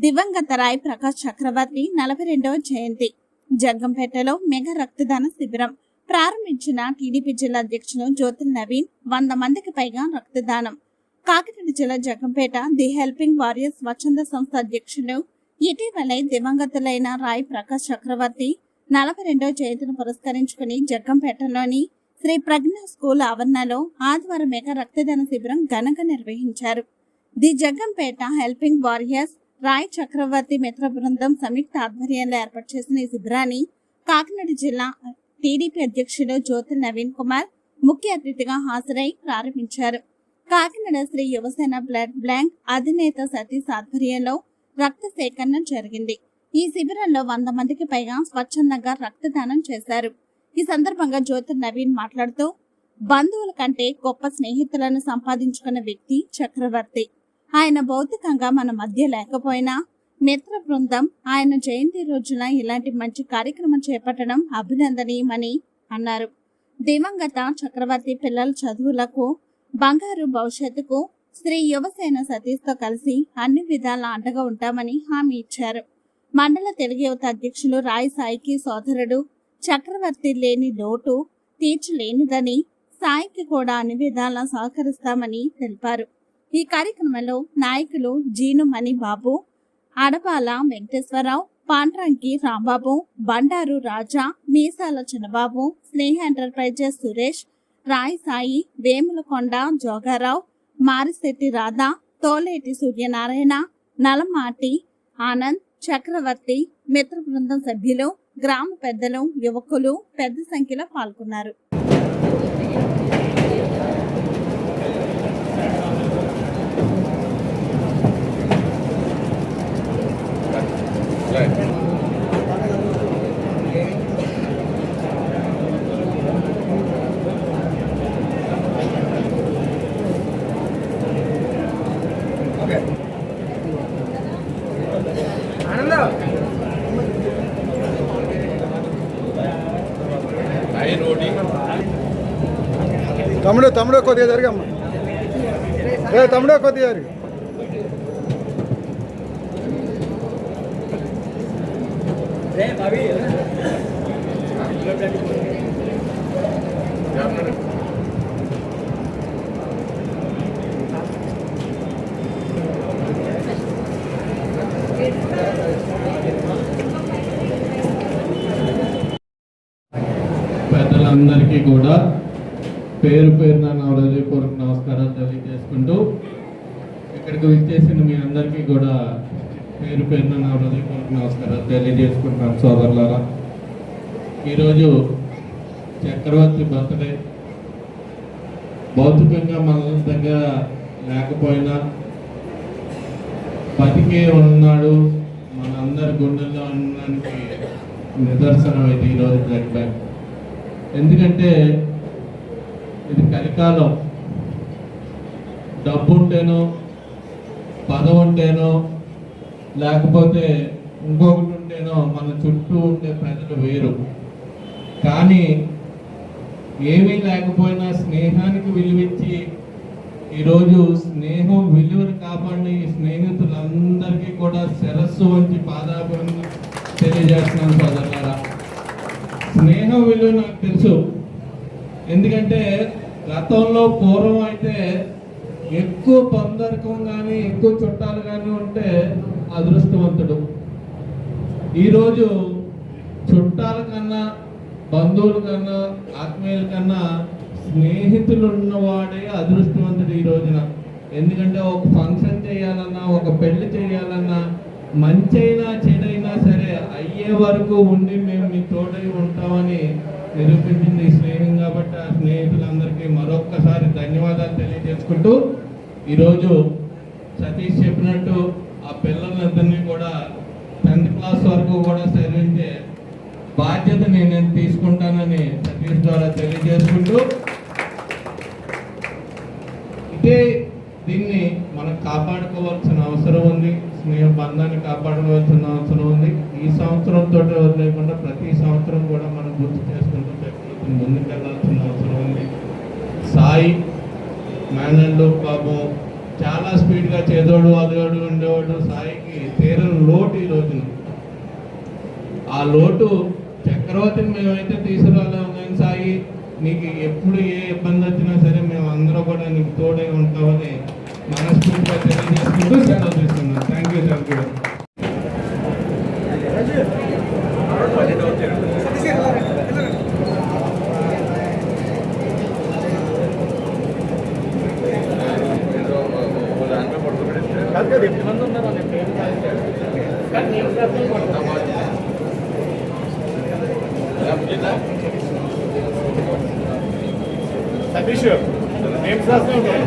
దివంగత రాయ్ ప్రకాష్ చక్రవర్తి 42వ జయంతి జగ్గంపేటలో మెగా రక్తదాన శిబిరం ప్రారంభించిన టీడీపీ జిల్లా అధ్యక్షులు జ్యోతుల్ నవీన్ 100 మందికి పైగా రక్తదానం. కాకినాడ జిల్లా జగ్గంపేట ది హెల్పింగ్ వారియర్స్ స్వచ్ఛంద సంస్థ అధ్యక్షులు ఇటీవలే దివంగతులైన రాయ్ ప్రకాష్ చక్రవర్తి 42వ జయంతిని పురస్కరించుకుని జగ్గంపేటలోని శ్రీ ప్రజ్ఞ స్కూల్ ఆవరణలో ఆదివారం మెగా రక్తదాన శిబిరం ఘనంగా నిర్వహించారు. The Jaggampeta helping warriors Roy Chakravarthy మిత్ర బృందం సంయుక్త ఆధ్వర్యంలో ఏర్పాటు చేసిన ఈ శిబిరాన్ని కాకినాడ జిల్లా టీడీపీ అధ్యక్షుడు జ్యోతుల్ నవీన్ కుమార్ ముఖ్య అతిథిగా హాజరై ప్రారంభించారు. కాకినాడ శ్రీ యువసేన బ్లడ్ బ్యాంక్ అధినేత సతీష్ ఆధ్వర్యంలో రక్త సేకరణ జరిగింది. ఈ శిబిరంలో 100 మందికి పైగా స్వచ్ఛందంగా రక్తదానం చేశారు. ఈ సందర్భంగా జ్యోతుల్ నవీన్ మాట్లాడుతూ, బంధువుల కంటే గొప్ప స్నేహితులను సంపాదించుకున్న వ్యక్తి చక్రవర్తి. ఆయన భౌతికంగా మన మధ్య లేకపోయినా మిత్ర బృందం ఆయన జయంతి రోజున ఇలాంటి మంచి కార్యక్రమం చేపట్టడం అభినందనీయమని అన్నారు. దివంగత చక్రవర్తి పిల్లల చదువులకు, బంగారు భవిష్యత్తుకు శ్రీ యువసేన సతీష్ తో కలిసి అన్ని విధాలా అండగా ఉంటామని హామీ ఇచ్చారు. మండల తెలుగు యువత అధ్యక్షులు రాయ్ సాయికి సోదరుడు చక్రవర్తి లేని లోటు తీర్చలేనిదని, సాయికి కూడా అన్ని విధాలా సహకరిస్తామని తెలిపారు. ఈ కార్యక్రమంలో నాయకులు జీను మణి బాబు, అడపాల వెంకటేశ్వరరావు, పాండ్రంకి రాంబాబు, బండారు రాజా, మీసాల చిన్నబాబు, స్నేహ ఎంటర్ప్రైజెస్ సురేష్, రాయ్ సాయి, వేములకొండ జోగారావు, మారిశెట్టి రాధా, తోలేటి సూర్యనారాయణ, నలమాటి ఆనంద్, చక్రవర్తి మిత్ర బృందం సభ్యులు, గ్రామ పెద్దలు, యువకులు పెద్ద సంఖ్యలో పాల్గొన్నారు. తమ్ముడు కొద్దిగా జరిగమ్మా, తమ్ముడు కొద్దిగా జరిగి పెద్దలందరికీ కూడా పేరు పేరున నా హృదయపూర్వక నమస్కారాలు తెలియజేసుకుంటూ, ఇక్కడికి విచ్చేసిన మీ అందరికీ కూడా పేరు పేరున నా హృదయపూర్వక నమస్కారాలు తెలియజేసుకుంటున్నాను సోదరులారా. ఈరోజు చక్రవర్తి బర్త్డే. భౌతికంగా మన దగ్గర లేకపోయినా బతికే ఉన్నాడు, మన అందరి గుండెల్లో ఉండడానికి నిదర్శనం ఇది ఈరోజు బ్లడ్ బ్యాంక్. ఎందుకంటే ఇది కలికాలం. డబ్బు ఉంటేనో, పదవి ఉంటేనో, లేకపోతే ఇంకొకటి ఉంటేనో మన చుట్టూ ఉండే ప్రజలు వేరు. కానీ ఏమీ లేకపోయినా స్నేహానికి విలువిచ్చి ఈరోజు స్నేహం విలువను కాపాడిన ఈ స్నేహితులందరికీ కూడా శిరస్సు వంచి పాదాభివందనం తెలియజేస్తున్నాను సోదరులారా. స్నేహం విలువ నాకు తెలుసు. ఎందుకంటే గతంలో పూర్వం అయితే ఎక్కువ బంధువర్గం కానీ ఎక్కువ చుట్టాలు కానీ ఉంటే అదృష్టవంతుడు. ఈరోజు చుట్టాల కన్నా, బంధువుల కన్నా, ఆత్మీయుల కన్నా స్నేహితులు ఉన్నవాడే అదృష్టవంతుడు ఈ రోజున. ఎందుకంటే ఒక ఫంక్షన్ చేయాలన్నా, ఒక పెళ్లి చేయాలన్నా, మంచైనా చెడైనా సరే అయ్యే వరకు ఉండి మేము మీ తోడై ఉంటామని నిరూపించింది స్నేహం. కాబట్టి ఆ స్నేహితులందరికీ మరొక్కసారి ధన్యవాదాలు తెలియజేసుకుంటూ, ఈరోజు సతీష్ చెప్పినట్టు ఆ పిల్లలందరినీ కూడా 10th క్లాస్ వరకు కూడా చదివించే బాధ్యత నేను తీసుకుంటానని సతీష్ ద్వారా తెలియజేసుకుంటూ, ఇదే దీన్ని మనం కాపాడుకోవాల్సిన అవసరం ఉంది. స్నేహ బంధాన్ని కాపాడుకోవాల్సిన అవసరం ఉంది. ఈ సంవత్సరంతో లేకుండా ప్రతి సంవత్సరం కూడా మనం గుర్తు చేసుకుంటూ ముందుకెళ్లాల్సిన అవసరం ఉంది. సాయి, మేనల్లు బాబు, చాలా స్పీడ్గా చేదోడు అదోడు ఉండేవాడు సాయికి తీరని లోటు ఈ రోజున. ఆ లోటు చక్రవర్తిని మేమైతే తీసుకురాలేము కానీ సాయి నీకు ఎప్పుడు ఏ ఇబ్బంది వచ్చినా సరే మేము అందరూ కూడా నీకు తోడై ఉంటామని మనస్ఫూర్తిగా తెలియజేసుకుంటూ సెలవు తీసుకున్నాం. Thank you. సతీష్ నేమ్స్ రాస్తూ ఉంటాయి.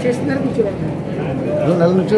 చేస్తున్నారు కూర్చోండి. నెల నుంచి